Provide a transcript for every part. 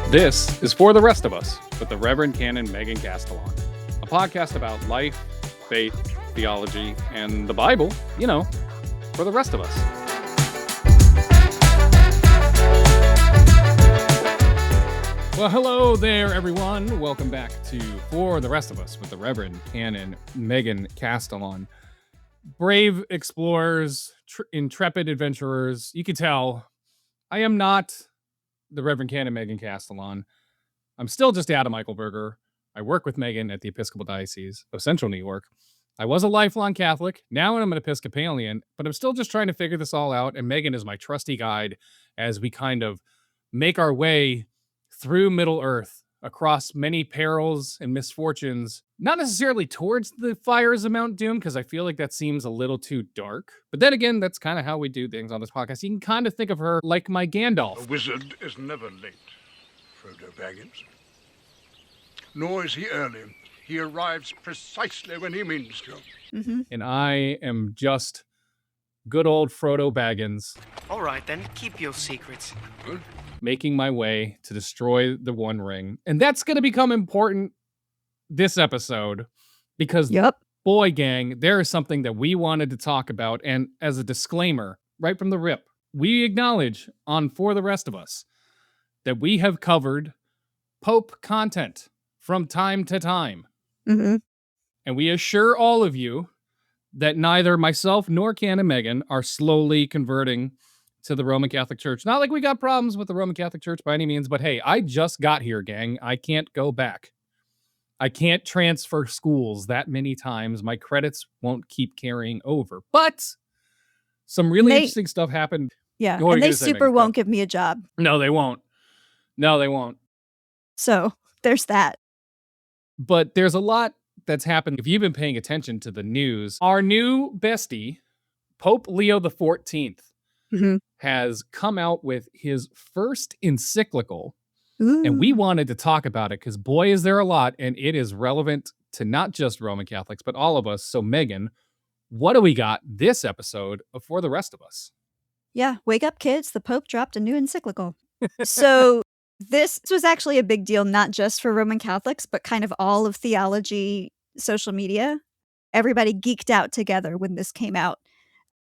This is For the Rest of Us with the Reverend Canon Megan Castellan, a podcast about life, faith, theology, and the Bible, for the rest of us. Well, hello there, everyone. Welcome back to For the Rest of Us with the Reverend Canon Megan Castellan. Brave explorers, intrepid adventurers, you can tell I am not the Reverend Canon Megan Castellan. I'm still just Adam Eichelberger. I work with Megan at the Episcopal Diocese of Central New York. I was a lifelong Catholic. Now I'm an Episcopalian, but I'm still just trying to figure this all out. And Megan is my trusty guide as we kind of make our way through Middle Earth across many perils and misfortunes, not necessarily towards the fires of Mount Doom, because I feel like that seems a little too dark. But then again, that's kind of how we do things on this podcast. You can kind of think of her like my Gandalf. A wizard is never late, Frodo Baggins. Nor is he early. He arrives precisely when he means to. Mm-hmm. And I am just good old Frodo Baggins. All right, then, keep your secrets. Good. Making my way to destroy the One Ring. And that's going to become important this episode because, boy, gang, there is something that we wanted to talk about. And as a disclaimer, right from the rip, we acknowledge on For the Rest of Us that we have covered Pope content from time to time. Mm-hmm. And we assure all of you that neither myself nor Canon Megan are slowly converting to the Roman Catholic Church. Not like we got problems with the Roman Catholic Church by any means, but hey, I just got here, gang. I can't go back. I can't transfer schools that many times. My credits won't keep carrying over. But some really interesting stuff happened. Yeah, and they super won't give me a job. No, they won't. No, they won't. So there's that. But there's a lot that's happened. If you've been paying attention to the news, our new bestie, Pope Leo XIV, has come out with his first encyclical. Ooh. And we wanted to talk about it because, boy, is there a lot. And it is relevant to not just Roman Catholics, but all of us. So, Megan, what do we got this episode of For the Rest of Us? Yeah, wake up, kids. The Pope dropped a new encyclical. So this was actually a big deal, not just for Roman Catholics, but kind of all of theology, social media. Everybody geeked out together when this came out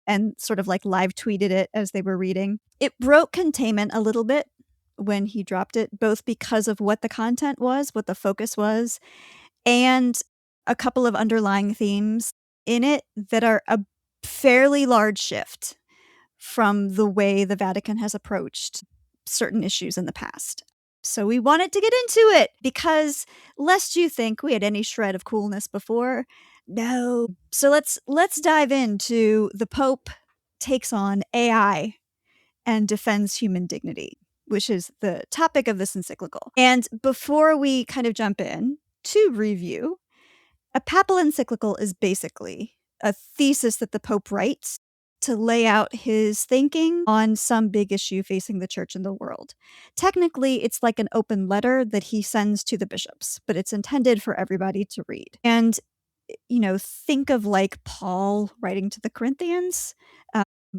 and sort of like live tweeted it as they were reading. It broke containment a little bit when he dropped it, both because of what the content was, what the focus was, and a couple of underlying themes in it that are a fairly large shift from the way the Vatican has approached certain issues in the past. So we wanted to get into it because lest you think we had any shred of coolness before, no. So let's dive into the Pope takes on AI and defends human dignity, which is the topic of this encyclical. And before we kind of jump in to review, a papal encyclical is basically a thesis that the Pope writes to lay out his thinking on some big issue facing the church and the world. Technically, it's like an open letter that he sends to the bishops, but it's intended for everybody to read. And think of like Paul writing to the Corinthians,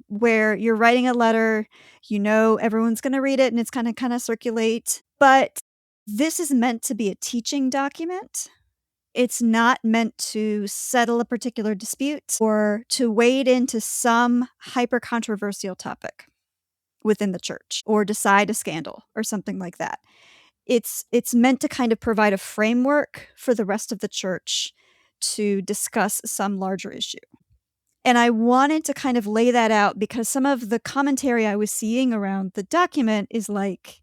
where you're writing a letter, everyone's going to read it and it's going to kind of circulate. But this is meant to be a teaching document. It's not meant to settle a particular dispute or to wade into some hyper-controversial topic within the church or decide a scandal or something like that. It's meant to kind of provide a framework for the rest of the church to discuss some larger issue. And I wanted to kind of lay that out because some of the commentary I was seeing around the document is like,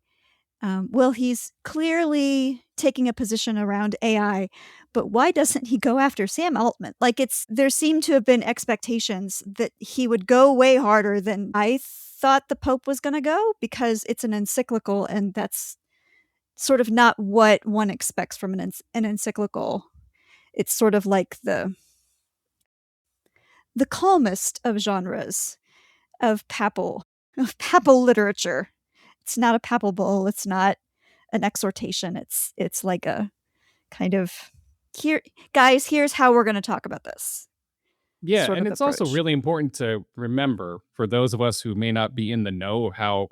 well, he's clearly taking a position around AI, but why doesn't he go after Sam Altman? Like there seemed to have been expectations that he would go way harder than I thought the Pope was going to go because it's an encyclical and that's sort of not what one expects from an encyclical. It's sort of like the calmest of genres of papal literature. It's not a papal bull. It's not an exhortation. It's like a kind of here, guys, here's how we're going to talk about this. Yeah, and it's also really important to remember for those of us who may not be in the know of how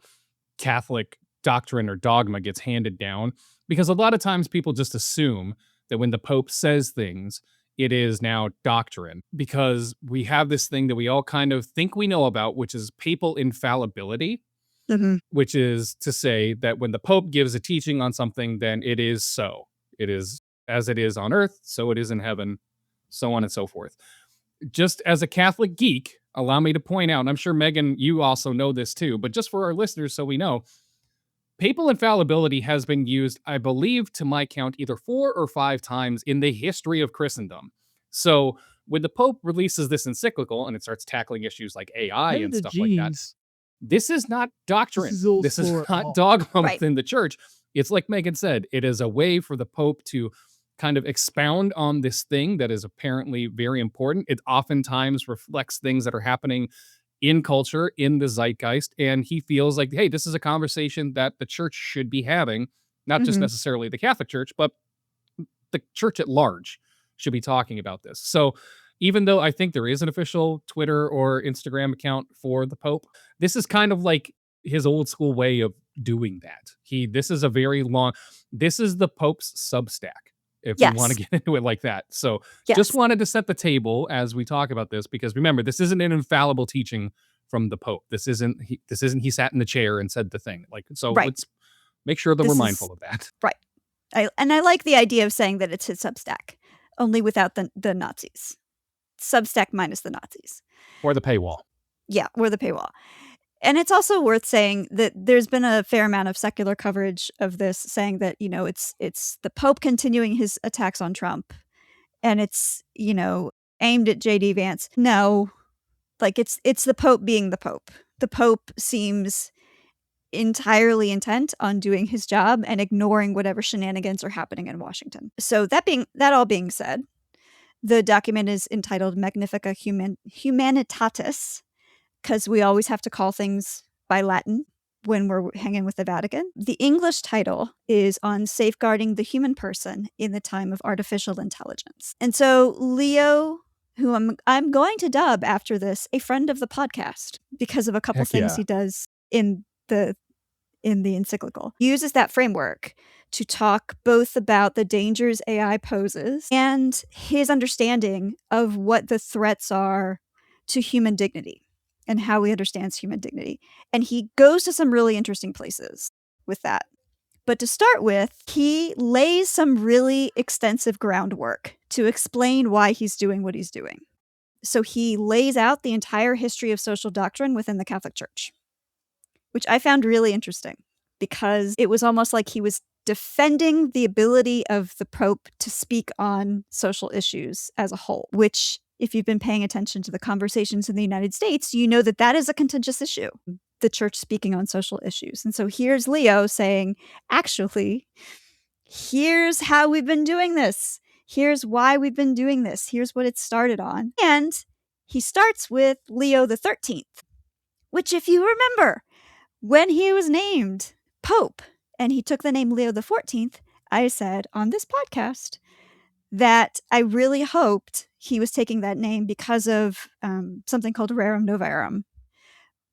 Catholic doctrine or dogma gets handed down, because a lot of times people just assume that when the Pope says things, it is now doctrine, because we have this thing that we all kind of think we know about, which is papal infallibility, which is to say that when the Pope gives a teaching on something, then it is so. It is as it is on earth, so it is in heaven, so on and so forth. Just as a Catholic geek, allow me to point out, and I'm sure, Megan, you also know this too, but just for our listeners so we know, papal infallibility has been used, I believe, to my count, either 4 or 5 times in the history of Christendom. So when the Pope releases this encyclical and it starts tackling issues like AI and stuff like that, this is not doctrine. This is not dogma within the church. It's like Megan said, it is a way for the Pope to kind of expound on this thing that is apparently very important. It oftentimes reflects things that are happening in culture, in the zeitgeist, and he feels like, hey, this is a conversation that the church should be having, not just necessarily the Catholic Church, but the church at large should be talking about this. So even though I think there is an official Twitter or Instagram account for the Pope, this is kind of like his old school way of doing that. This is the Pope's Substack, if you want to get into it like that. So just wanted to set the table as we talk about this, because remember, this isn't an infallible teaching from the Pope. This isn't he sat in the chair and said the thing. Let's make sure that we're mindful of that. Right. I like the idea of saying that it's his Substack, only without the Nazis. Substack minus the Nazis. Or the paywall. Yeah, or the paywall. And it's also worth saying that there's been a fair amount of secular coverage of this, saying that, it's the Pope continuing his attacks on Trump, and it's, aimed at J.D. Vance. No, it's the Pope being the Pope. The Pope seems entirely intent on doing his job and ignoring whatever shenanigans are happening in Washington. So that all being said, the document is entitled Magnifica Humanitatis, because we always have to call things by Latin when we're hanging with the Vatican. The English title is on safeguarding the human person in the time of artificial intelligence. And so Leo, who I'm going to dub after this a friend of the podcast because of a couple things he does in the encyclical, uses that framework to talk both about the dangers AI poses and his understanding of what the threats are to human dignity and how he understands human dignity. And he goes to some really interesting places with that. But to start with, he lays some really extensive groundwork to explain why he's doing what he's doing. So he lays out the entire history of social doctrine within the Catholic Church, which I found really interesting because it was almost like he was defending the ability of the Pope to speak on social issues as a whole, which, if you've been paying attention to the conversations in the United States, you know that is a contentious issue, the church speaking on social issues. And so here's Leo saying, actually, here's how we've been doing this. Here's why we've been doing this. Here's what it started on. And he starts with Leo XIII, which, if you remember, when he was named Pope and he took the name Leo XIV, I said on this podcast that I really hoped he was taking that name because of something called Rerum Novarum,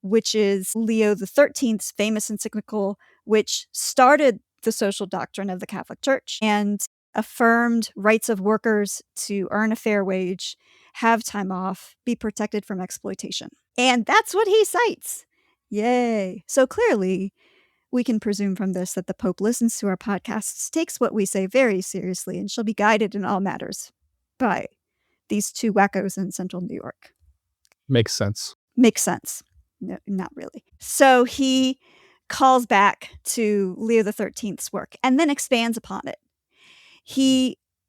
which is Leo XIII's famous encyclical, which started the social doctrine of the Catholic Church and affirmed rights of workers to earn a fair wage, have time off, be protected from exploitation. And that's what he cites. Yay. So clearly, we can presume from this that the Pope listens to our podcasts, takes what we say very seriously, and shall be guided in all matters by these two wackos in central New York. Makes sense. Makes sense. No, not really. So he calls back to Leo XIII's work and then expands upon it.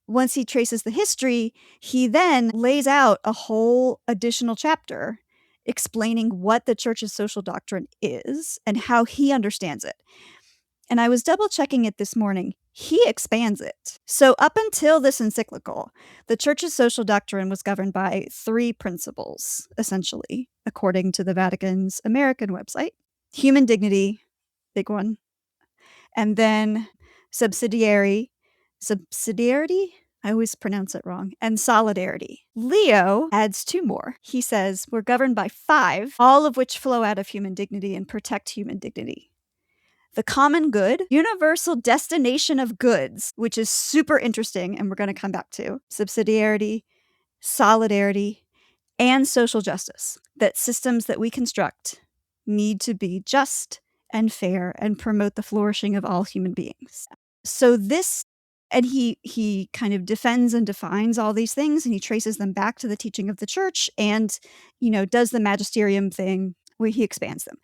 Once he traces the history, he then lays out a whole additional chapter explaining what the church's social doctrine is and how he understands it. And I was double checking it this morning. He expands it. So up until this encyclical, the church's social doctrine was governed by 3 principles, essentially, according to the Vatican's American website. Human dignity, big one. And then subsidiarity? I always pronounce it wrong. And solidarity. Leo adds 2 more. He says we're governed by 5, all of which flow out of human dignity and protect human dignity. the common good, universal destination of goods, which is super interesting, and we're going to come back to subsidiarity, solidarity, and social justice, that systems that we construct need to be just and fair and promote the flourishing of all human beings. So this, and he kind of defends and defines all these things, and he traces them back to the teaching of the church and, does the magisterium thing where he expands them.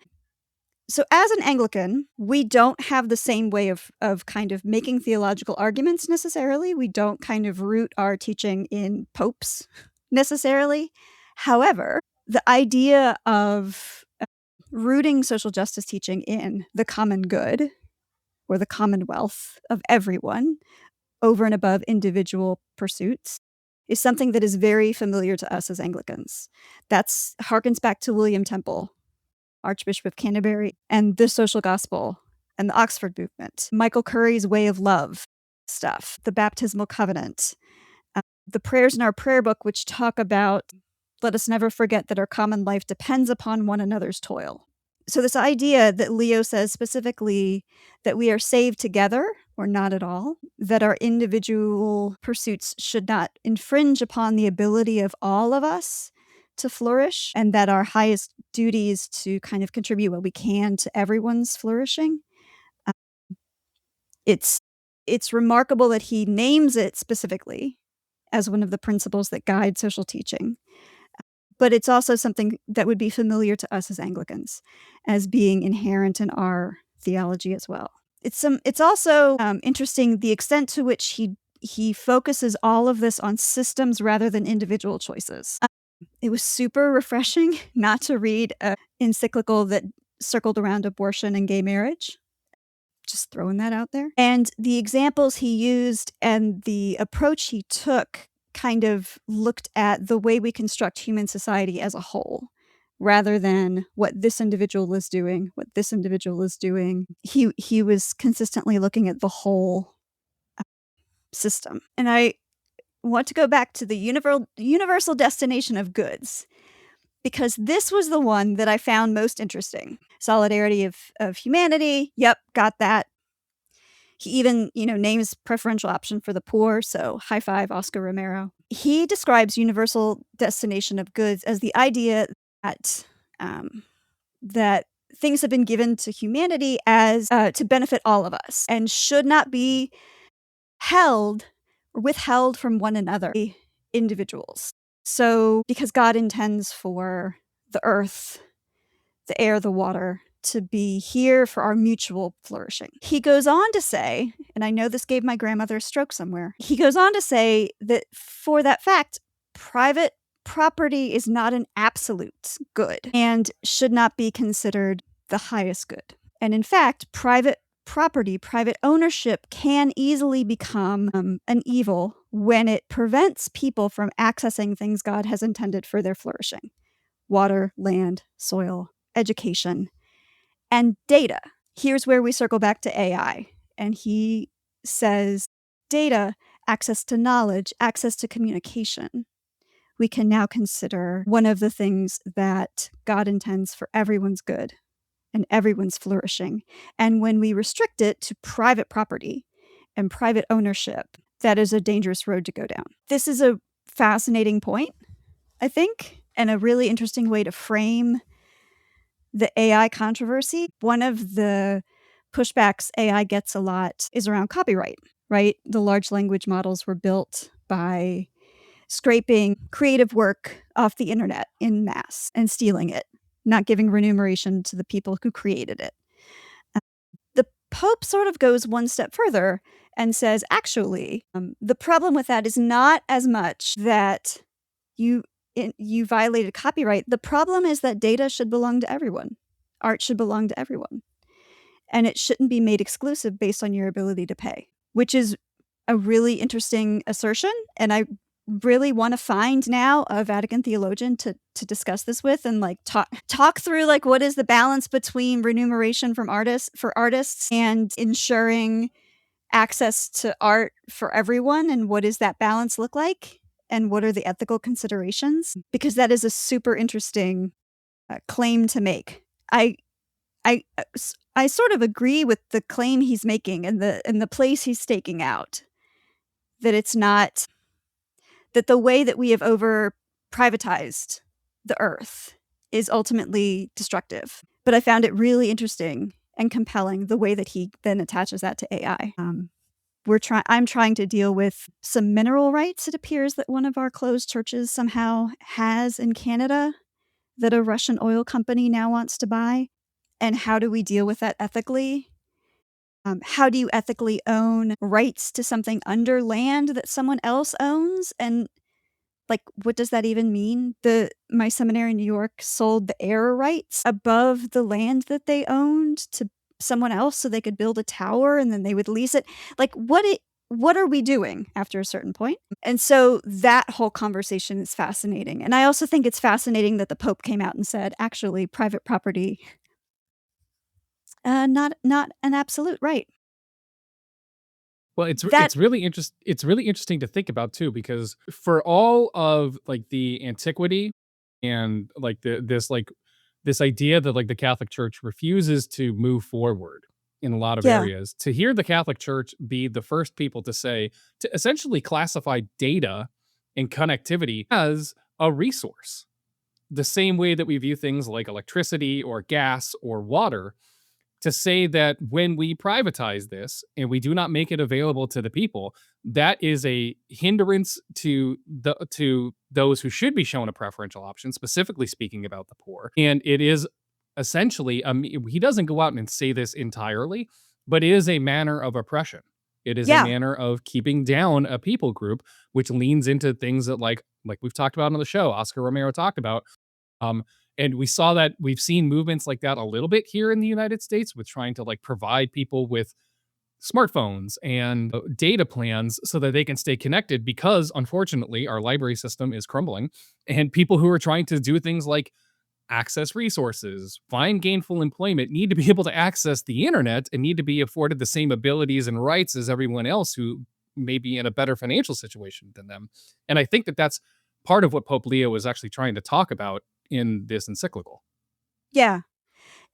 So as an Anglican, we don't have the same way of kind of making theological arguments necessarily. We don't kind of root our teaching in popes necessarily. However, the idea of rooting social justice teaching in the common good or the commonwealth of everyone over and above individual pursuits is something that is very familiar to us as Anglicans. That's harkens back to William Temple, Archbishop of Canterbury, and the social gospel and the Oxford movement, Michael Curry's way of love stuff, the baptismal covenant, the prayers in our prayer book, which talk about, let us never forget that our common life depends upon one another's toil. So this idea that Leo says specifically that we are saved together or not at all, that our individual pursuits should not infringe upon the ability of all of us to flourish, and that our highest duty is to kind of contribute what we can to everyone's flourishing. It's remarkable that he names it specifically as one of the principles that guide social teaching. But it's also something that would be familiar to us as Anglicans as being inherent in our theology as well. It's also interesting the extent to which he focuses all of this on systems rather than individual choices. It was super refreshing not to read an encyclical that circled around abortion and gay marriage. Just throwing that out there. And the examples he used and the approach he took kind of looked at the way we construct human society as a whole, rather than what this individual is doing, what this individual is doing. He was consistently looking at the whole system. And I want to go back to the universal destination of goods, because this was the one that I found most interesting. Solidarity of humanity. Yep, got that. He even, names preferential option for the poor. So high five, Oscar Romero. He describes universal destination of goods as the idea that that things have been given to humanity as to benefit all of us and should not be held or withheld from one another, individuals. So because God intends for the earth, the air, the water to be here for our mutual flourishing. He goes on to say, and I know this gave my grandmother a stroke somewhere, he goes on to say that for that fact, private property is not an absolute good and should not be considered the highest good. And in fact, private property, private ownership can easily become an evil when it prevents people from accessing things God has intended for their flourishing. Water, land, soil, education, and data. Here's where we circle back to AI. And he says data, access to knowledge, access to communication, we can now consider one of the things that God intends for everyone's good and everyone's flourishing. And when we restrict it to private property and private ownership, that is a dangerous road to go down. This is a fascinating point, I think, and a really interesting way to frame the AI controversy. One of the pushbacks AI gets a lot is around copyright, right? The large language models were built by scraping creative work off the internet in mass and stealing it, not giving remuneration to the people who created it. The Pope sort of goes one step further and says, actually, the problem with that is not as much that you violated copyright. The problem is that data should belong to everyone. Art should belong to everyone. And it shouldn't be made exclusive based on your ability to pay, which is a really interesting assertion. And I really want to find now a Vatican theologian to discuss this with and talk through what is the balance between remuneration for artists and ensuring access to art for everyone, and what does that balance look like, and what are the ethical considerations, because that is a super interesting claim to make. I sort of agree with the claim he's making and the place he's staking out, that it's not that the way that we have over privatized the earth is ultimately destructive. But I found it really interesting and compelling the way that he then attaches that to AI. I'm trying to deal with some mineral rights, it appears that one of our closed churches somehow has in Canada that a Russian oil company now wants to buy. And how do we deal with that ethically? How do you ethically own rights to something under land that someone else owns? And like, what does that even mean? My seminary in New York sold the air rights above the land that they owned to someone else so they could build a tower and then they would lease it. Like, what are we doing after a certain point? And so that whole conversation is fascinating. And I also think it's fascinating that the Pope came out and said, actually, private property, not an absolute right. Well, it's really interesting to think about too, because for all of like the antiquity and like this idea that like the Catholic Church refuses to move forward in a lot of Yeah. areas, to hear the Catholic Church be the first people to essentially classify data and connectivity as a resource, the same way that we view things like electricity or gas or water, to say that when we privatize this and we do not make it available to the people, that is a hindrance to those who should be shown a preferential option, specifically speaking about the poor. And it is essentially, he doesn't go out and say this entirely, but it is a manner of oppression. It is a manner of keeping down a people group, which leans into things that like we've talked about on the show, Oscar Romero talked about. And we've seen movements like that a little bit here in the United States with trying to like provide people with smartphones and data plans so that they can stay connected, because unfortunately our library system is crumbling and people who are trying to do things like access resources, find gainful employment, need to be able to access the internet and need to be afforded the same abilities and rights as everyone else who may be in a better financial situation than them. And I think that that's part of what Pope Leo was actually trying to talk about in this encyclical. Yeah.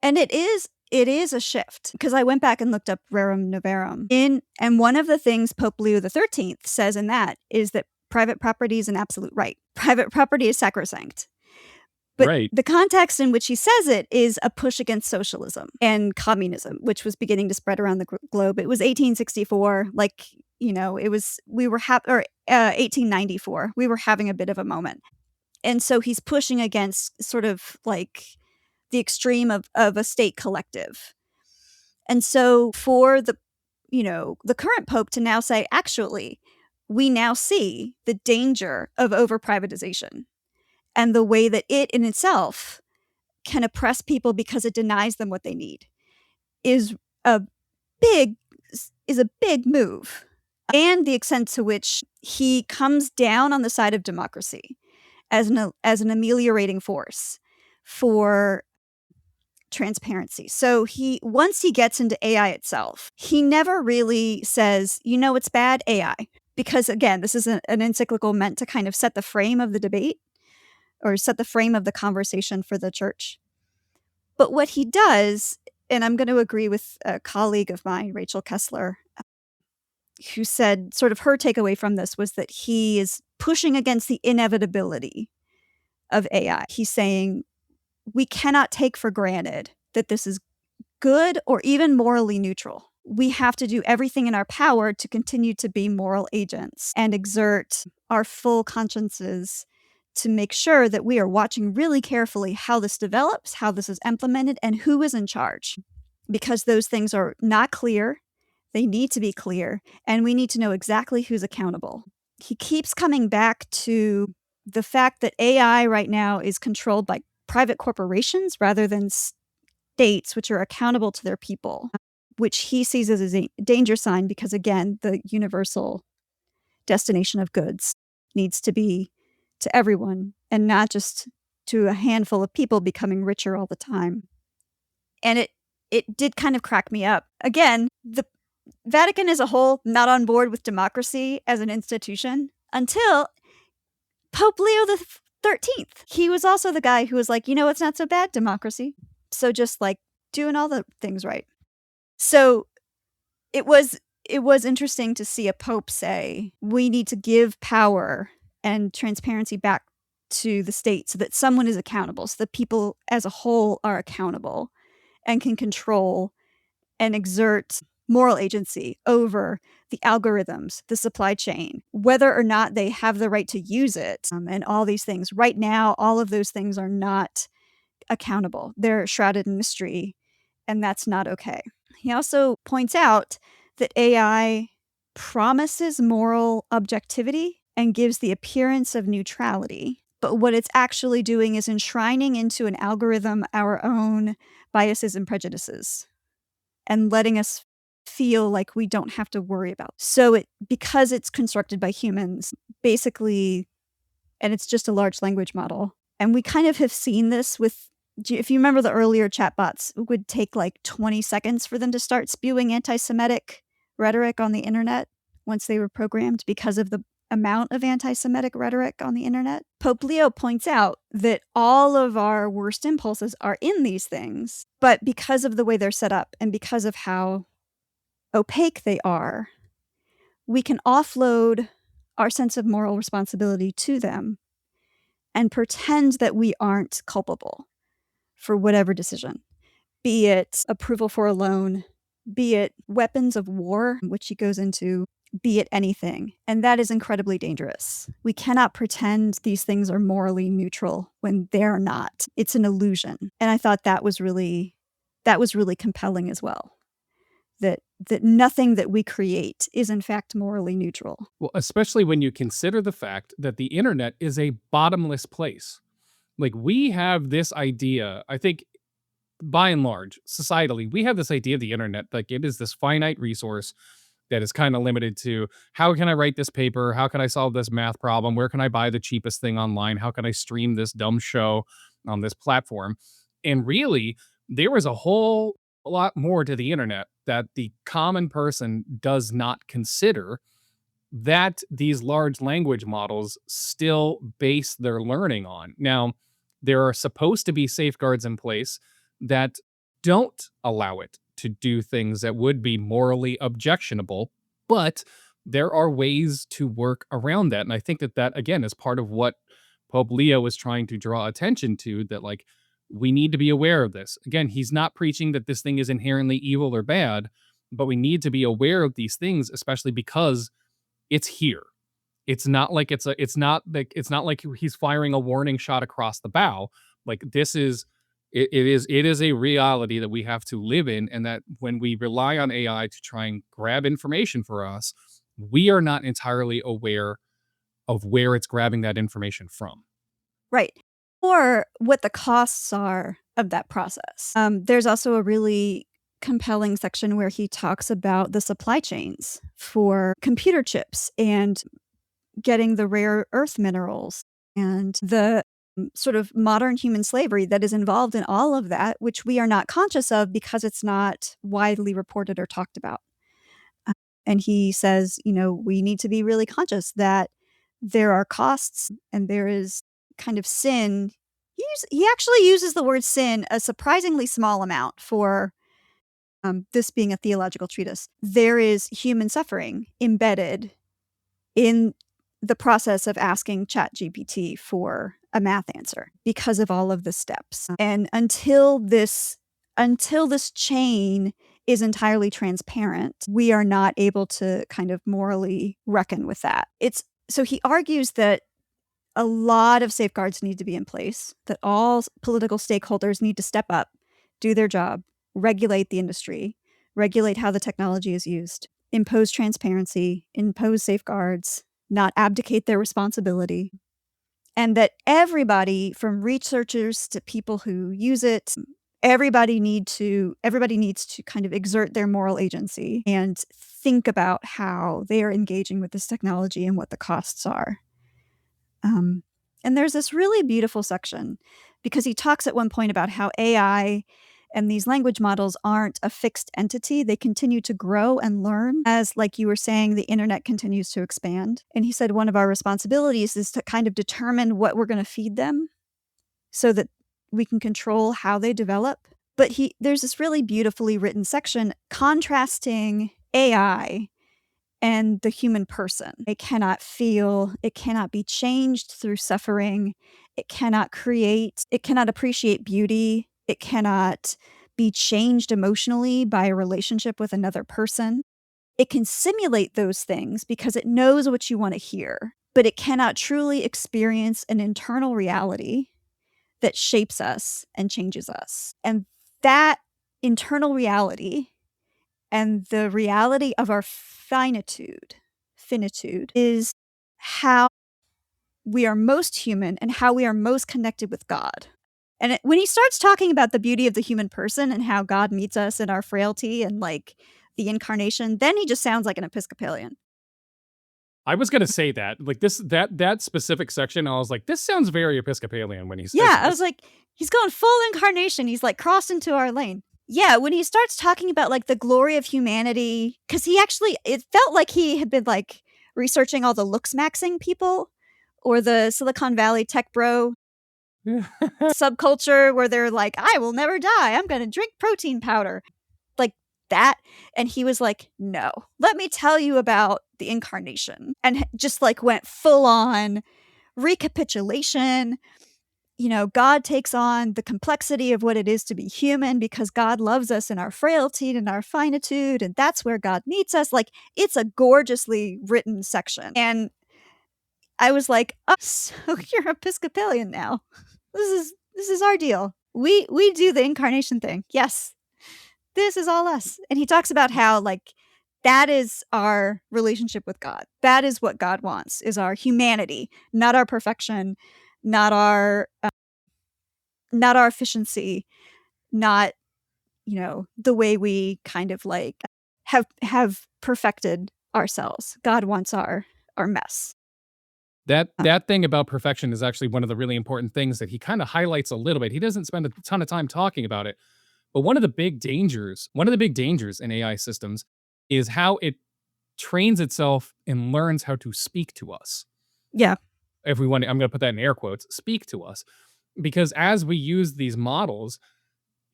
And it is a shift, because I went back and looked up Rerum Novarum. And one of the things Pope Leo XIII says in that is that private property is an absolute right. Private property is sacrosanct. But the context in which he says it is a push against socialism and communism, which was beginning to spread around the globe. It was 1864, like, it was, 1894. We were having a bit of a moment. And so he's pushing against sort of like the extreme of a state collective. And so for the current Pope to now say, actually, we now see the danger of over privatization and the way that it in itself can oppress people because it denies them what they need is a big move. And the extent to which he comes down on the side of democracy as an ameliorating force for transparency. So once he gets into AI itself, he never really says, it's bad AI, because again, this is an encyclical meant to kind of set the frame of the debate or set the frame of the conversation for the church. But what he does, and I'm going to agree with a colleague of mine, Rachel Kessler, who said sort of her takeaway from this was that he is pushing against the inevitability of AI. He's saying we cannot take for granted that this is good or even morally neutral. We have to do everything in our power to continue to be moral agents and exert our full consciences to make sure that we are watching really carefully how this develops, how this is implemented, and who is in charge. Because those things are not clear. They need to be clear, and we need to know exactly who's accountable. He keeps coming back to the fact that AI right now is controlled by private corporations rather than states, which are accountable to their people, which he sees as a danger sign because, again, the universal destination of goods needs to be to everyone and not just to a handful of people becoming richer all the time. And it did kind of crack me up. Again, the Vatican as a whole not on board with democracy as an institution until Pope Leo XIII. He was also the guy who was like, it's not so bad, democracy. So just like doing all the things right. So it was interesting to see a pope say, we need to give power and transparency back to the state so that someone is accountable, so that people as a whole are accountable and can control and exert moral agency over the algorithms, the supply chain, whether or not they have the right to use it, and all these things. Right now, all of those things are not accountable. They're shrouded in mystery, and that's not okay. He also points out that AI promises moral objectivity and gives the appearance of neutrality. But what it's actually doing is enshrining into an algorithm our own biases and prejudices and letting us feel like we don't have to worry about. So because it's constructed by humans, basically, and it's just a large language model. And we kind of have seen this with, if you remember the earlier chatbots, it would take like 20 seconds for them to start spewing anti-Semitic rhetoric on the internet once they were programmed because of the amount of anti-Semitic rhetoric on the internet. Pope Leo points out that all of our worst impulses are in these things, but because of the way they're set up and because of how opaque they are, we can offload our sense of moral responsibility to them and pretend that we aren't culpable for whatever decision, be it approval for a loan, be it weapons of war, which he goes into, be it anything. And that is incredibly dangerous. We cannot pretend these things are morally neutral when they're not. It's an illusion. And I thought that was really compelling as well. That nothing that we create is in fact morally neutral. Well, especially when you consider the fact that the internet is a bottomless place. Like, we have this idea, I think, by and large, societally, we have this idea of the internet, like it is this finite resource that is kind of limited to, how can I write this paper? How can I solve this math problem? Where can I buy the cheapest thing online? How can I stream this dumb show on this platform? And really, there is a whole lot more to the internet that the common person does not consider, that these large language models still base their learning on. Now, there are supposed to be safeguards in place that don't allow it to do things that would be morally objectionable, but there are ways to work around that. And I think that again, is part of what Pope Leo was trying to draw attention to, that like, we need to be aware of this. Again, he's not preaching that this thing is inherently evil or bad, but we need to be aware of these things, especially because it's here. It's not like it's not like he's firing a warning shot across the bow. Like, this is it is a reality that we have to live in, and that when we rely on AI to try and grab information for us, we are not entirely aware of where it's grabbing that information from. Right. Or what the costs are of that process. There's also a really compelling section where he talks about the supply chains for computer chips and getting the rare earth minerals and the sort of modern human slavery that is involved in all of that, which we are not conscious of because it's not widely reported or talked about. And he says, we need to be really conscious that there are costs and there is kind of sin. He actually uses the word sin a surprisingly small amount for this being a theological treatise. There is human suffering embedded in the process of asking ChatGPT for a math answer because of all of the steps. And until this chain is entirely transparent, we are not able to kind of morally reckon with that. So he argues that a lot of safeguards need to be in place, that all political stakeholders need to step up, do their job, regulate the industry, regulate how the technology is used, impose transparency, impose safeguards, not abdicate their responsibility, and that everybody, from researchers to people who use it, everybody needs to kind of exert their moral agency and think about how they are engaging with this technology and what the costs are. And there's this really beautiful section because he talks at one point about how AI and these language models aren't a fixed entity. They continue to grow and learn as, like you were saying, the internet continues to expand. And he said one of our responsibilities is to kind of determine what we're going to feed them so that we can control how they develop But there's this really beautifully written section contrasting AI and the human person. It cannot feel, it cannot be changed through suffering, it cannot appreciate beauty, it cannot be changed emotionally by a relationship with another person. It can simulate those things because it knows what you want to hear, but it cannot truly experience an internal reality that shapes us and changes us. And that internal reality and the reality of our finitude is how we are most human and how we are most connected with God. And when he starts talking about the beauty of the human person and how God meets us in our frailty and like the incarnation, then he just sounds like an Episcopalian. I was gonna say that, like that specific section. I was like, this sounds very Episcopalian when he says Yeah, I this. was like, he's going full incarnation. He's like crossed into our lane. Yeah, when he starts talking about like the glory of humanity, because it felt like he had been like researching all the looks maxing people or the Silicon Valley tech bro subculture where they're like, I will never die. I'm going to drink protein powder. Like that. And he was like, no, let me tell you about the incarnation. And just like went full on recapitulation. You know, God takes on the complexity of what it is to be human because God loves us in our frailty and our finitude. And that's where God meets us. Like, it's a gorgeously written section. And I was like, oh, so you're Episcopalian now. This is our deal. We do the incarnation thing. Yes. This is all us. And he talks about how like that is our relationship with God. That is what God wants, is our humanity, not our perfection, not our efficiency, not, you know, the way we kind of like have perfected ourselves. God wants our mess. That thing about perfection is actually one of the really important things that he kind of highlights a little bit. He doesn't spend a ton of time talking about it, but one of the big dangers in AI systems is how it trains itself and learns how to speak to us. Yeah. If we want to, I'm going to put that in air quotes, speak to us. Because as we use these models,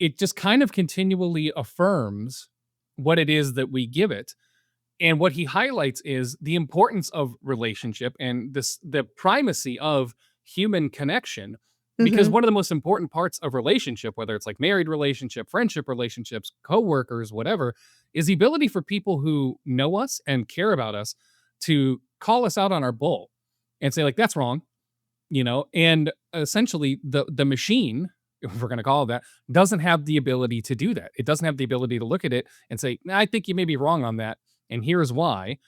it just kind of continually affirms what it is that we give it. And what he highlights is the importance of relationship and the primacy of human connection. Because one of the most important parts of relationship, whether it's like married relationship, friendship relationships, coworkers, whatever, is the ability for people who know us and care about us to call us out on our bull and say like, that's wrong, you know. And essentially the machine, if we're going to call it that, doesn't have the ability to do that. It doesn't have the ability to look at it and say, nah, I think you may be wrong on that, and here's why.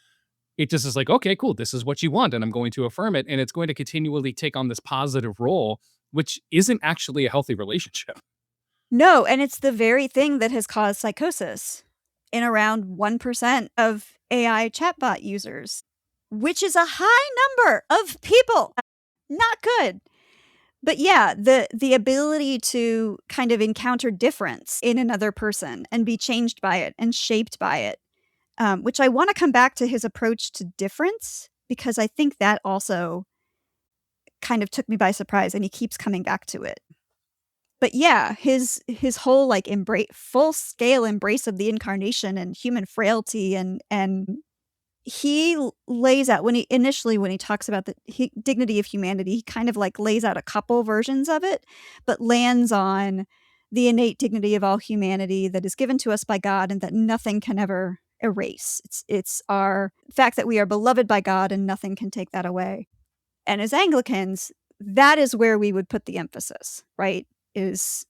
It just is like, okay, cool, this is what you want, and I'm going to affirm it, and it's going to continually take on this positive role, which isn't actually a healthy relationship. No, and it's the very thing that has caused psychosis in around 1% of AI chatbot users, which is a high number of people. Not good. But yeah, the ability to kind of encounter difference in another person and be changed by it and shaped by it, which I want to come back to his approach to difference, because I think that also kind of took me by surprise, and he keeps coming back to it. But yeah, his whole like full scale embrace of the incarnation and human frailty, and he lays out when he talks about the dignity of humanity, he kind of like lays out a couple versions of it, but lands on the innate dignity of all humanity that is given to us by God and that nothing can ever erase. It's our fact that we are beloved by God and nothing can take that away. And as Anglicans, that is where we would put the emphasis, right? Is,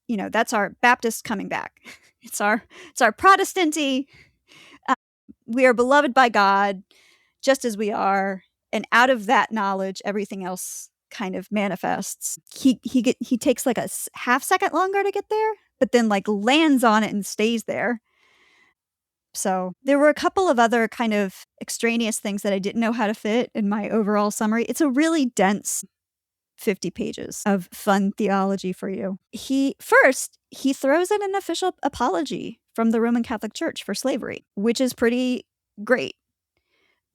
you know, that's our Baptist coming back. It's our Protestanty. We are beloved by God just as we are, and out of that knowledge, everything else kind of manifests. He takes like a half second longer to get there, but then like lands on it and stays there. So there were a couple of other kind of extraneous things that I didn't know how to fit in my overall summary. It's a really dense 50 pages of fun theology for you. He throws in an official apology from the Roman Catholic Church for slavery, which is pretty great.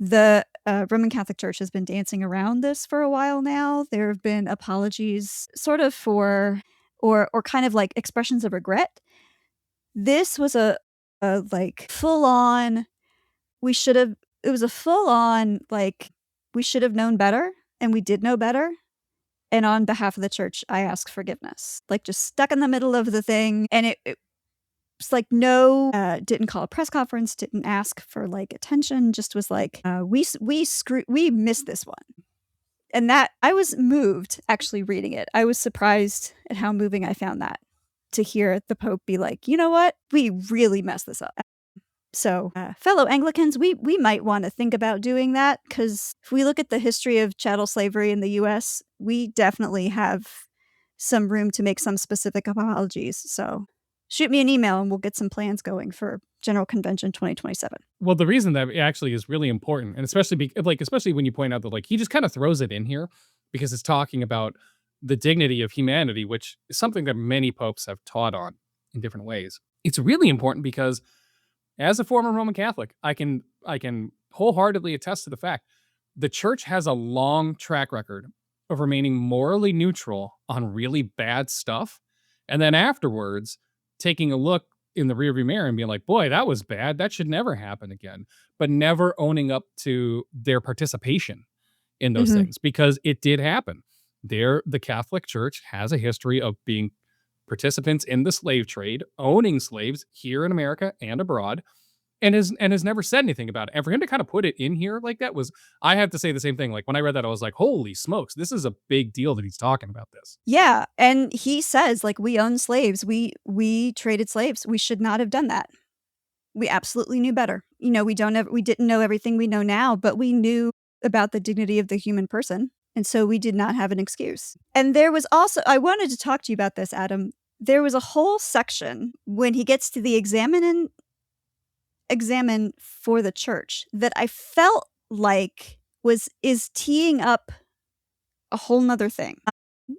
The Roman Catholic Church has been dancing around this for a while now. There have been apologies sort of for or kind of like expressions of regret. This was a like full on, it was a full on like, we should have known better and we did know better. And on behalf of the church, I ask forgiveness. Like just stuck in the middle of the thing. And it's like no, didn't call a press conference, didn't ask for like attention, just was like, we missed this one. And that, I was moved actually reading it. I was surprised at how moving I found that, to hear the Pope be like, you know what, we really messed this up. So fellow Anglicans, we might want to think about doing that, because if we look at the history of chattel slavery in the US, we definitely have some room to make some specific apologies. So shoot me an email and we'll get some plans going for General Convention 2027. Well, the reason that it actually is really important, and especially when you point out that like he just kind of throws it in here because it's talking about the dignity of humanity, which is something that many popes have taught on in different ways. It's really important because as a former Roman Catholic, I can wholeheartedly attest to the fact the church has a long track record of remaining morally neutral on really bad stuff, and then afterwards taking a look in the rearview mirror and being like, boy, that was bad. That should never happen again. But never owning up to their participation in those things, because it did happen. The Catholic Church has a history of being participants in the slave trade, owning slaves here in America and abroad, and has never said anything about it. And for him to kind of put it in here like that was, I have to say the same thing. Like when I read that, I was like, holy smokes, this is a big deal that he's talking about this. Yeah, and he says like, we own slaves, we traded slaves, we should not have done that. We absolutely knew better. You know, we didn't know everything we know now, but we knew about the dignity of the human person. And so we did not have an excuse. And there was also, I wanted to talk to you about this, Adam. There was a whole section when he gets to the examine for the church that I felt like is teeing up a whole nother thing,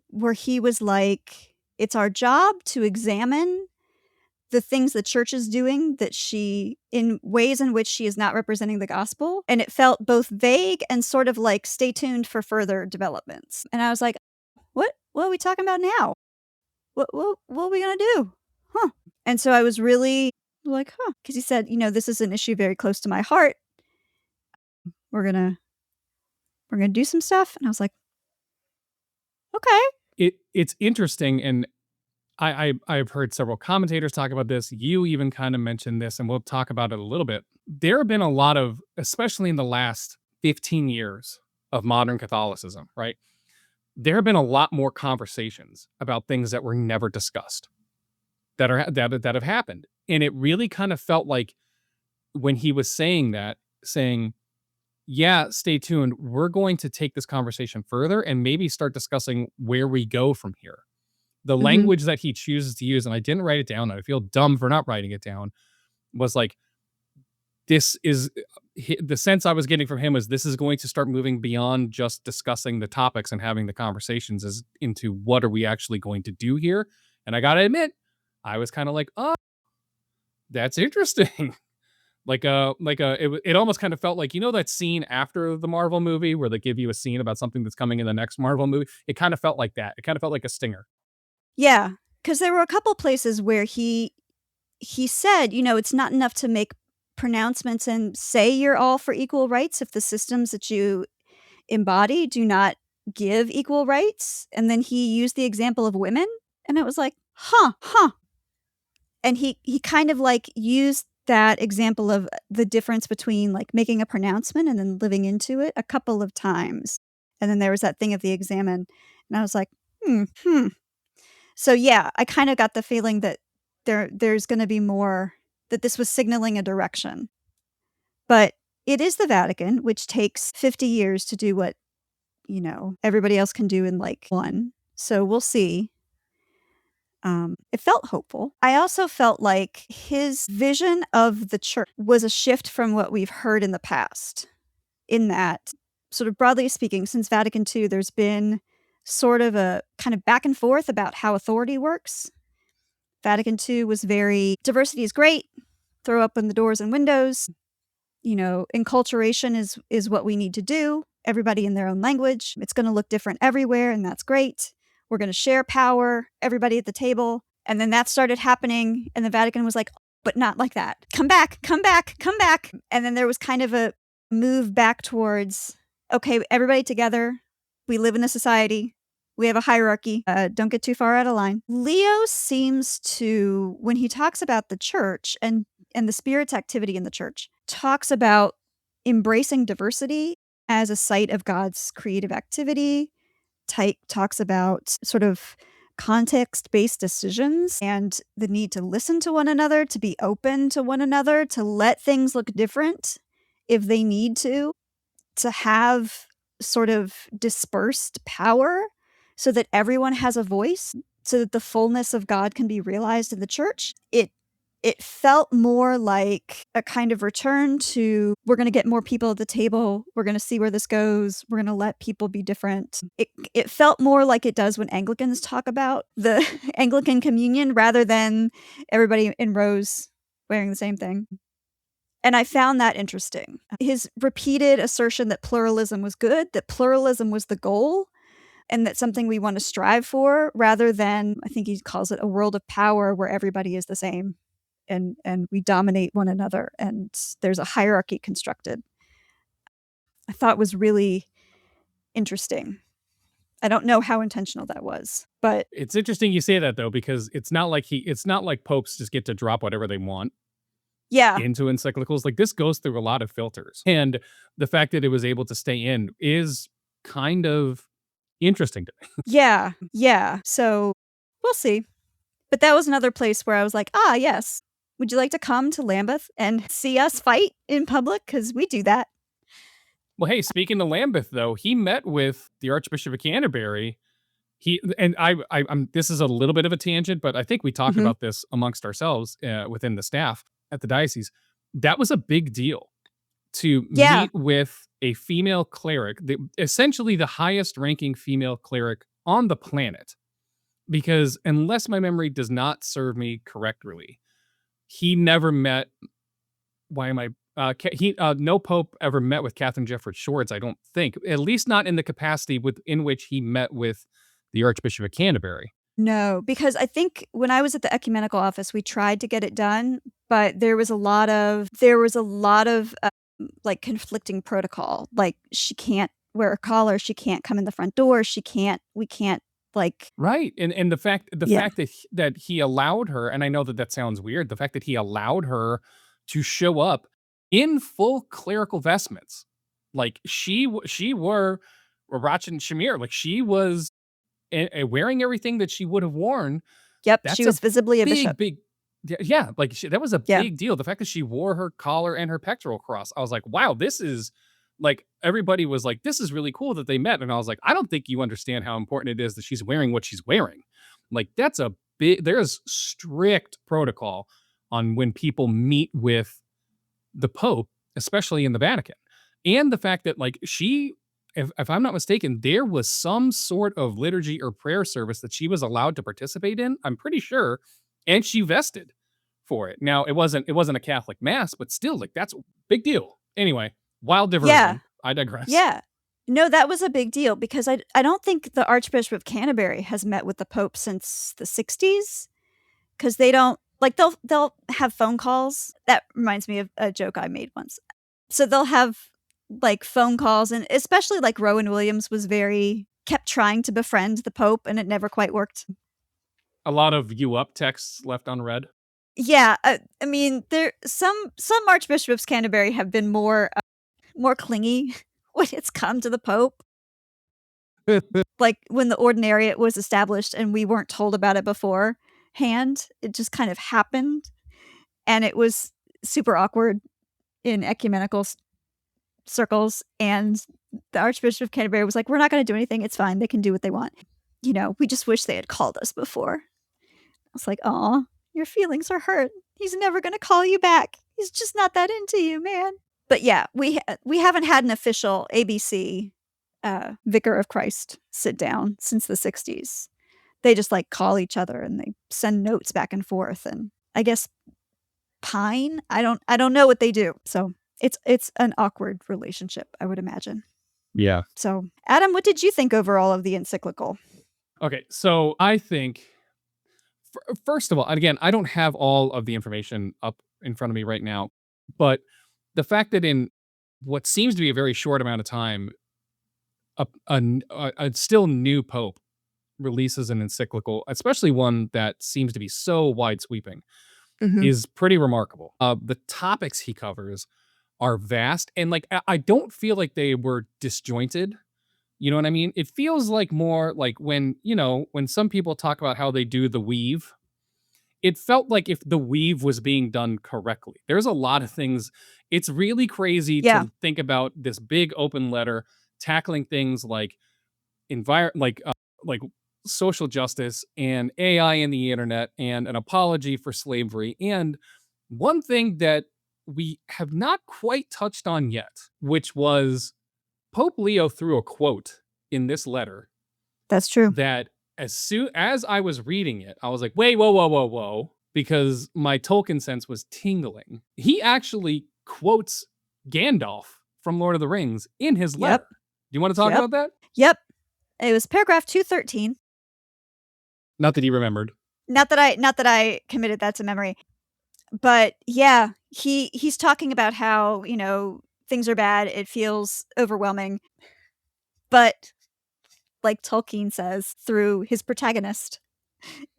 where he was like, it's our job to examine the things the church is doing in ways in which she is not representing the gospel. And it felt both vague and sort of like, stay tuned for further developments. And I was like, what are we talking about now? What are we going to do? Huh. And so I was really like, huh. Because he said, this is an issue very close to my heart. We're going to do some stuff. And I was like, okay. It's interesting. And I've heard several commentators talk about this. You even kind of mentioned this, and we'll talk about it a little bit. There have been a lot of, especially in the last 15 years of modern Catholicism, right? There have been a lot more conversations about things that were never discussed that have happened. And it really kind of felt like when he was saying, yeah, stay tuned. We're going to take this conversation further and maybe start discussing where we go from here. The language that he chooses to use, and I didn't write it down, I feel dumb for not writing it down, was like, this is the sense I was getting from him was this is going to start moving beyond just discussing the topics and having the conversations as into what are we actually going to do here. And I got to admit, I was kind of like, oh, that's interesting. It almost kind of felt like, that scene after the Marvel movie where they give you a scene about something that's coming in the next Marvel movie. It kind of felt like that. It kind of felt like a stinger. Yeah, because there were a couple places where he said, it's not enough to make pronouncements and say you're all for equal rights if the systems that you embody do not give equal rights. And then he used the example of women, and it was like, huh. And he kind of like used that example of the difference between like making a pronouncement and then living into it a couple of times. And then there was that thing of the examine, and I was like, So yeah, I kind of got the feeling that there's going to be more, that this was signaling a direction. But it is the Vatican, which takes 50 years to do what, everybody else can do in like one. So we'll see. It felt hopeful. I also felt like his vision of the church was a shift from what we've heard in the past, in that, sort of broadly speaking, since Vatican II, there's been sort of a kind of back and forth about how authority works. Vatican II was very, diversity is great, throw open the doors and windows, enculturation is what we need to do, everybody in their own language, it's going to look different everywhere, and that's great. We're going to share power, everybody at the table. And then that started happening. And the Vatican was like, but not like that. Come back, come back, come back. And then there was kind of a move back towards, okay, everybody together. We live in a society. We have a hierarchy. Don't get too far out of line. Leo seems to, when he talks about the church and the Spirit's activity in the church, talks about embracing diversity as a site of God's creative activity, talks about sort of context-based decisions and the need to listen to one another, to be open to one another, to let things look different if they need to have sort of dispersed power so that everyone has a voice, so that the fullness of God can be realized in the church. It felt more like a kind of return to, we're going to get more people at the table. We're going to see where this goes. We're going to let people be different. It felt more like it does when Anglicans talk about the Anglican communion rather than everybody in rows wearing the same thing. And I found that interesting. His repeated assertion that pluralism was good, that pluralism was the goal, and that's something we want to strive for, rather than, I think he calls it a world of power where everybody is the same. And we dominate one another, and there's a hierarchy constructed. I thought was really interesting. I don't know how intentional that was, but It's interesting you say that, though, because it's not like popes just get to drop whatever they want yeah, into encyclicals. Like, this goes through a lot of filters, and the fact that it was able to stay in is kind of interesting to me. yeah. So we'll see. But that was another place where I was like, yes. Would you like to come to Lambeth and see us fight in public? Because we do that. Well, hey, speaking of Lambeth, though, he met with the Archbishop of Canterbury. I'm this is a little bit of a tangent, but I think we talked about this amongst ourselves within the staff at the diocese. That was a big deal to meet with a female cleric, essentially the highest ranking female cleric on the planet. Because unless my memory does not serve me correctly, he never met. No pope ever met with Catherine Jefferts Schwartz, I don't think, at least not in the capacity in which he met with the Archbishop of Canterbury. No, because I think when I was at the ecumenical office, we tried to get it done, but there was a lot of like conflicting protocol. Like, she can't wear a collar, she can't come in the front door, we can't like, right. And the fact that he allowed her, and I know that sounds weird, the fact that he allowed her to show up in full clerical vestments, like she wore Rach and Shamir, like she was wearing everything that she would have worn. Yep, she was visibly a bishop. Yeah, like that was a big deal. The fact that she wore her collar and her pectoral cross, I was like, wow, this is like, everybody was like, this is really cool that they met. And I was like, I don't think you understand how important it is that she's wearing what she's wearing. Like, there's strict protocol on when people meet with the Pope, especially in the Vatican. And the fact that, like, if I'm not mistaken, there was some sort of liturgy or prayer service that she was allowed to participate in, I'm pretty sure, and she vested for it. Now, it wasn't a Catholic mass, but still, like, that's a big deal. Anyway, wild diversion. Yeah. I digress. Yeah. No, that was a big deal because I don't think the Archbishop of Canterbury has met with the Pope since the 60s, because they don't, like, they'll have phone calls. That reminds me of a joke I made once. So they'll have like phone calls, and especially like Rowan Williams kept trying to befriend the Pope, and it never quite worked. A lot of "you up" texts left unread. Yeah, I mean, there some Archbishops of Canterbury have been more clingy when it's come to the Pope. Like when the Ordinariate was established and we weren't told about it beforehand, it just kind of happened, and it was super awkward in ecumenical circles. And the Archbishop of Canterbury was like, "We're not going to do anything. It's fine. They can do what they want. We just wish they had called us before." I was like, "Aw, your feelings are hurt. He's never going to call you back. He's just not that into you, man." But yeah, we haven't had an official ABC Vicar of Christ sit down since the 60s. They just like call each other and they send notes back and forth, and I guess pine. I don't know what they do. So it's an awkward relationship, I would imagine. Yeah. So, Adam, what did you think overall of the encyclical? Okay, so I think first of all, and again, I don't have all of the information up in front of me right now, but the fact that in what seems to be a very short amount of time, a still new pope releases an encyclical, especially one that seems to be so wide sweeping, Mhm. is pretty remarkable. The topics he covers are vast, and like I don't feel like they were disjointed. You know what I mean? It feels like more like when, when some people talk about how they do the weave, it felt like if the weave was being done correctly. There's a lot of things. It's really crazy Yeah. to think about this big open letter tackling things like like social justice and AI and the internet and an apology for slavery. And one thing that we have not quite touched on yet, which was Pope Leo threw a quote in this letter That's true. that as soon as I was reading it, I was like, wait, whoa, whoa, whoa, whoa, because my Tolkien sense was tingling. He actually quotes Gandalf from Lord of the Rings in his Yep. letter. Do you want to talk Yep. about that? Yep. It was paragraph 213. Not that he remembered. Not that I committed that to memory. But yeah, he's talking about how, things are bad, it feels overwhelming. But like Tolkien says through his protagonist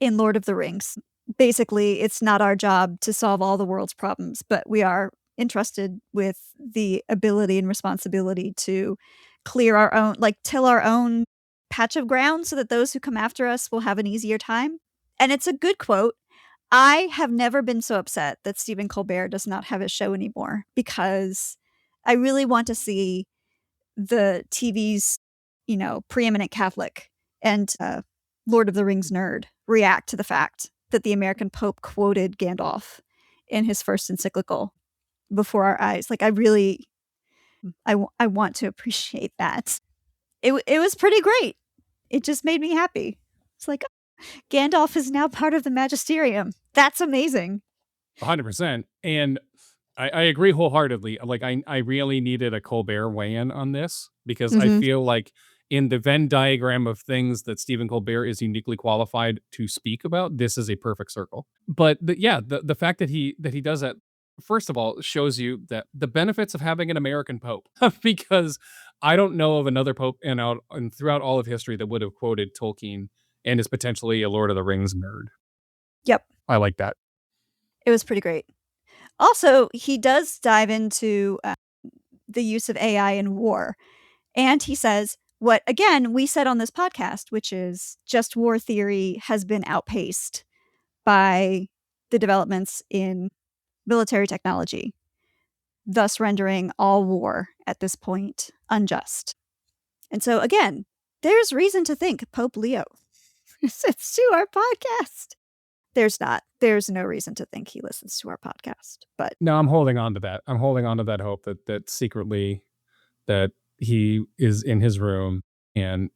in Lord of the Rings, basically it's not our job to solve all the world's problems, but we are entrusted with the ability and responsibility to clear our own, like till our own patch of ground so that those who come after us will have an easier time. And it's a good quote. I have never been so upset that Stephen Colbert does not have his show anymore because I really want to see the TV's, preeminent Catholic and Lord of the Rings nerd react to the fact that the American Pope quoted Gandalf in his first encyclical before our eyes. Like, I really, I want to appreciate that. It was pretty great. It just made me happy. It's like, Gandalf is now part of the magisterium. That's amazing. 100%. And I agree wholeheartedly. Like, I really needed a Colbert weigh in on this because I Mhm. feel like in the Venn diagram of things that Stephen Colbert is uniquely qualified to speak about, this is a perfect circle. But the fact that he does that, first of all, shows you that the benefits of having an American pope, because I don't know of another pope and throughout all of history that would have quoted Tolkien and is potentially a Lord of the Rings nerd. Yep. I like that. It was pretty great. Also, he does dive into the use of AI in war. And he says, what again we said on this podcast, which is just war theory has been outpaced by the developments in military technology, thus rendering all war at this point unjust. And so, again, there's reason to think Pope Leo listens to our podcast. There's not. There's no reason to think he listens to our podcast. But No, I'm holding on to that. I'm holding on to that hope that secretly that he is in his room and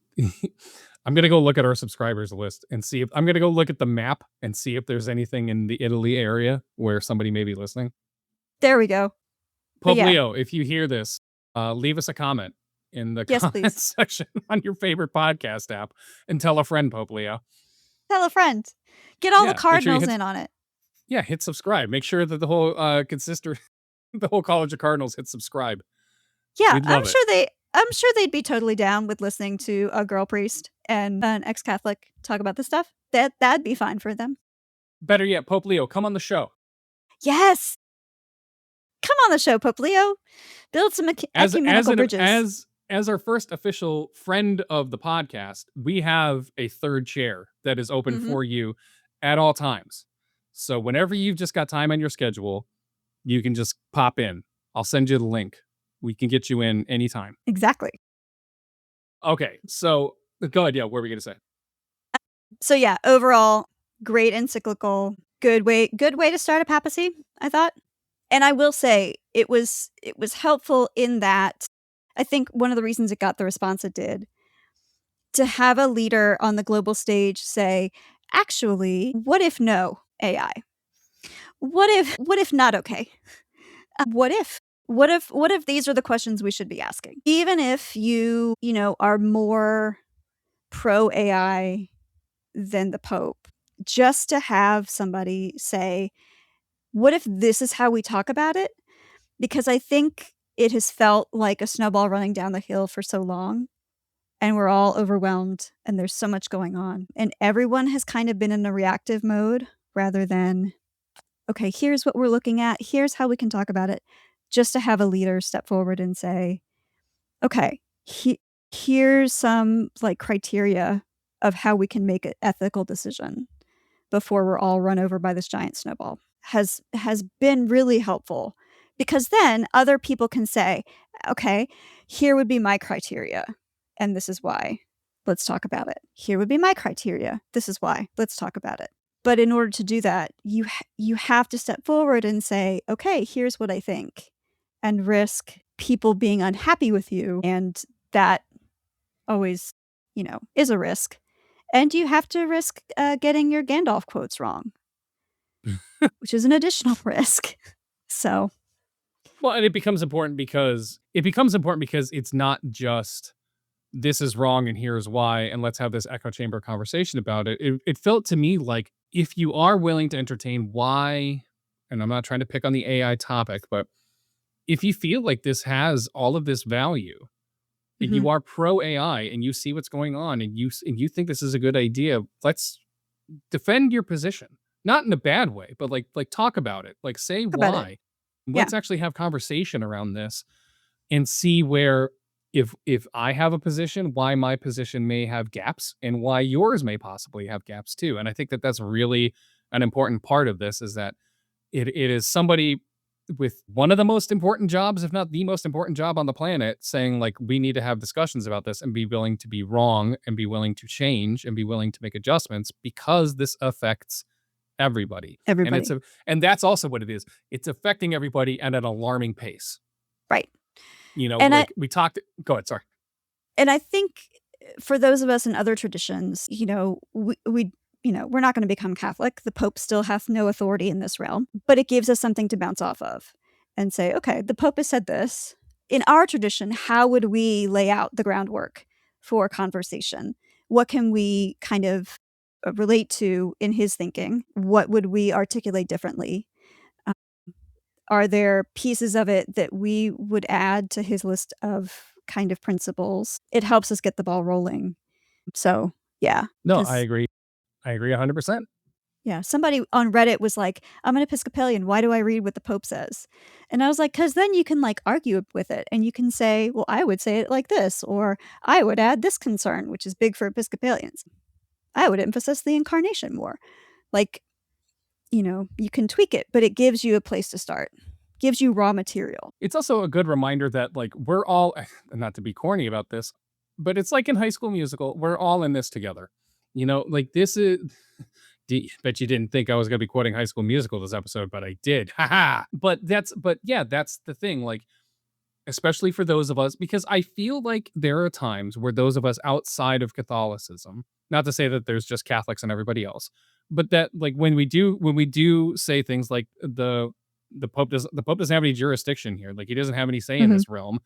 I'm gonna go look at our subscribers list and see if I'm gonna go look at the map and see if there's anything in the Italy area where somebody may be listening. there we go. But Pope yeah, Leo, if you hear this, leave us a comment in the yes, comment please. section on your favorite podcast app and tell a friend, Pope Leo. Tell a friend. Get all the Yeah, make sure you Cardinals in on it. hit subscribe. Make sure that the whole the whole College of Cardinals hit subscribe. Yeah, We'd love it. I'm sure they'd be totally down with listening to a girl priest and an ex-Catholic talk about this stuff. That'd be fine for them. Better yet, Pope Leo, come on the show. Yes. Come on the show, Pope Leo. Build some ecumenical bridges. As our first official friend of the podcast, we have a third chair that is open Mhm. for you at all times. So whenever you've just got time on your schedule, you can just pop in. I'll send you the link. We can get you in anytime. Exactly. Okay, so go ahead. Yeah, what were we gonna say? So yeah, overall, great encyclical. Good way to start a papacy, I thought. And I will say it was helpful in that I think one of the reasons it got the response it did, to have a leader on the global stage say, actually, what if no AI? What if not okay? What if? What if these are the questions we should be asking? Even if you are more pro AI than the Pope, just to have somebody say, what if this is how we talk about it? Because I think it has felt like a snowball running down the hill for so long, and we're all overwhelmed, and there's so much going on. And everyone has kind of been in a reactive mode rather than, okay, here's what we're looking at, here's how we can talk about it, just to have a leader step forward and say, okay, here's some like criteria of how we can make an ethical decision before we're all run over by this giant snowball has been really helpful, because then other people can say, okay, here would be my criteria and this is why, let's talk about it. Here would be my criteria, this is why, let's talk about it. But in order to do that, you have to step forward and say, okay, here's what I think, and risk people being unhappy with you, and that always, is a risk. And you have to risk getting your Gandalf quotes wrong, which is an additional risk. So, Well, and it becomes important because it's not just this is wrong and here's why, and let's have this echo chamber conversation about it. It felt to me like if you are willing to entertain why, and I'm not trying to pick on the AI topic, but if you feel like this has all of this value, and mhm, you are pro AI and you see what's going on and you think this is a good idea, let's defend your position. Not in a bad way, but like talk about it. Like say talk about it. why. Yeah, Let's actually have conversation around this and see where if I have a position, why my position may have gaps and why yours may possibly have gaps too. And I think that that's really an important part of this, is that it is somebody with one of the most important jobs, if not the most important job on the planet, saying like, we need to have discussions about this and be willing to be wrong and be willing to change and be willing to make adjustments because this affects everybody. And everybody. and that's also what it is. It's affecting everybody at an alarming pace. Right. And I Like we talked. Go ahead. Sorry. and I think for those of us in other traditions, we we're not going to become Catholic. The Pope still hath no authority in this realm, but it gives us something to bounce off of and say, okay, the Pope has said this. In our tradition, how would we lay out the groundwork for conversation? What can we kind of relate to in his thinking? What would we articulate differently? Um, are there pieces of it that we would add to his list of kind of principles? It helps us get the ball rolling. So, yeah, No, I because agree. I agree 100%. yeah, somebody on Reddit was like, "I'm an Episcopalian, why do I read what the Pope says?" And I was like, "'Cause then you can, like, argue with it, and you can say, 'Well, I would say it like this,' or 'I would add this concern,' which is big for Episcopalians. I would emphasize the incarnation more." Like, you can tweak it, but it gives you a place to start. Gives you raw material. It's also a good reminder that like we're all, not to be corny about this, but it's like in High School Musical, we're all in this together. Like this is. Bet you didn't think I was going to be quoting High School Musical this episode, but I did. Haha. But yeah, that's the thing. Like, especially for those of us, because I feel like there are times where those of us outside of Catholicism, not to say that there's just Catholics and everybody else, but that like when we do say things like the Pope doesn't have any jurisdiction here, like he doesn't have any say in Mhm. this realm.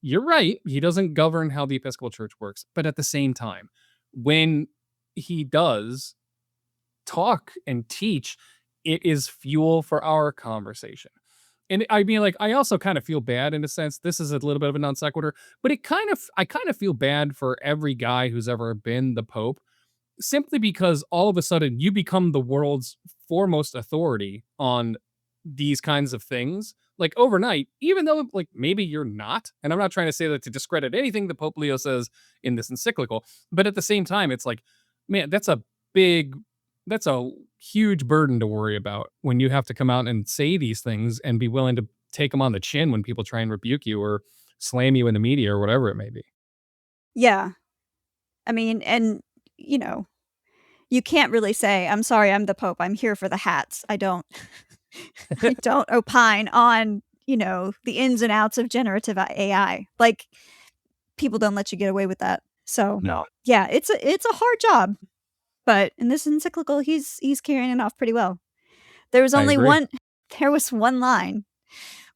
You're right, he doesn't govern how the Episcopal Church works, but at the same time, when he does talk and teach, it is fuel for our conversation. And I mean, like, I also kind of feel bad in a sense. This is a little bit of a non sequitur, but I kind of feel bad for every guy who's ever been the Pope, simply because all of a sudden you become the world's foremost authority on these kinds of things. Like overnight, even though like maybe you're not, and I'm not trying to say that to discredit anything that Pope Leo says in this encyclical, but at the same time, it's like, man, big, that's a huge burden to worry about when you have to come out and say these things and be willing to take them on the chin when people try and rebuke you or slam you in the media or whatever it may be. Yeah. I mean, and, you know, you can't really say, "I'm sorry, I'm the Pope, I'm here for the hats." I don't I don't opine on, the ins and outs of generative AI. Like, people don't let you get away with that. So, No, yeah, it's a hard job, but in this encyclical, he's carrying it off pretty well. There was I only agree. one there was one line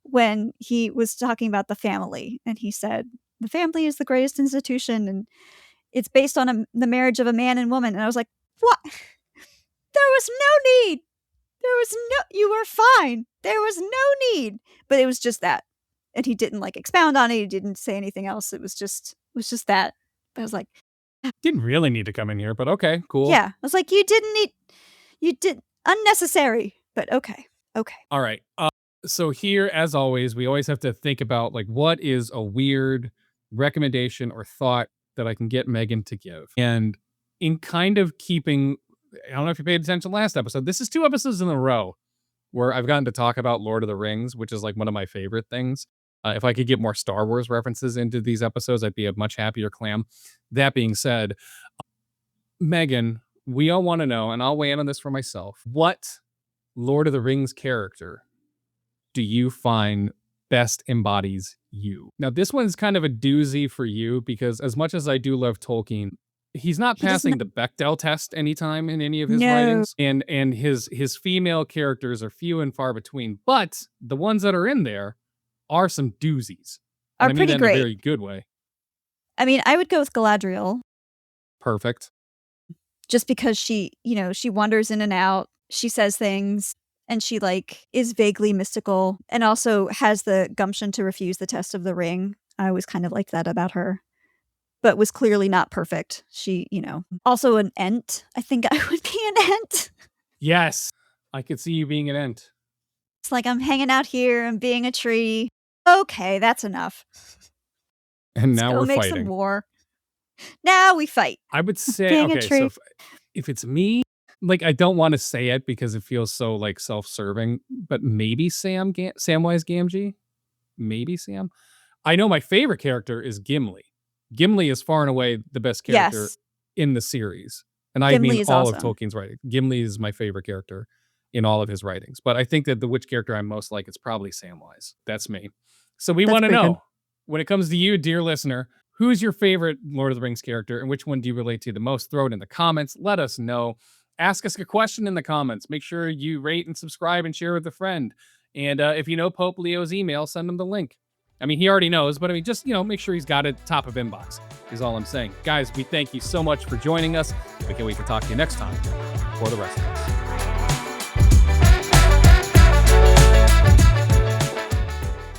when he was talking about the family, and he said, "The family is the greatest institution," and it's based on the marriage of a man and woman. And I was like, what? There was no need. You were fine. There was no need. But it was just that. And he didn't like expound on it. He didn't say anything else. It was just that. But I was like, Didn't really need to come in here, but okay, cool. yeah. I was like, you did unnecessary, but okay. All right. So here, as always, we always have to think about like what is a weird recommendation or thought that I can get Megan to give. And in kind of keeping, I don't know if you paid attention last episode, this is 2 episodes in a row where I've gotten to talk about Lord of the Rings, which is like one of my favorite things. If I could get more Star Wars references into these episodes, I'd be a much happier clam. That being said, Megan, we all want to know, and I'll weigh in on this for myself, what Lord of the Rings character do you find best embodies you? Now, this one's kind of a doozy for you because as much as I do love Tolkien, he's not passing the Bechdel test anytime in any of his writings. And his female characters are few and far between. But the ones that are in there are some doozies. Are and I mean pretty that great. In a very good way. I mean, I would go with Galadriel. Perfect. Just because she wanders in and out. She says things. And she like is vaguely mystical and also has the gumption to refuse the test of the ring. I always kind of liked that about her, but was clearly not perfect. She, also an Ent. I think I would be an Ent. Yes, I could see you being an Ent. It's like I'm hanging out here and being a tree. Okay, that's enough. And now we're make fighting. Some war. Now we fight. I would say, Being a okay, tree. so if it's me, like, I don't want to say it because it feels so like self-serving, but maybe Samwise Gamgee. Maybe Sam. I know my favorite character is Gimli. Gimli is far and away the best character in the series. And I Gimli mean is all awesome. of Tolkien's writing. Gimli is my favorite character in all of his writings. But I think that the which character I'm most like, it's probably Samwise. That's me. So we want to know, when it comes to you, dear listener, who's your favorite Lord of the Rings character and which one do you relate to the most? Throw it in the comments. Let us know. Ask us a question in the comments. Make sure you rate and subscribe and share with a friend. And if you know Pope Leo's email, send him the link. I mean, he already knows, but I mean, just, make sure he's got it top of inbox is all I'm saying. Guys, we thank you so much for joining us. We can't wait to talk to you next time for the rest of us.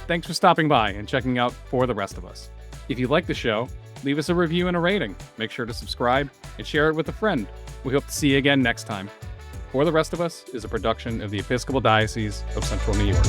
Thanks for stopping by and checking out For the Rest of Us. If you like the show, leave us a review and a rating. Make sure to subscribe and share it with a friend. We hope to see you again next time. For the Rest of Us is a production of the Episcopal Diocese of Central New York.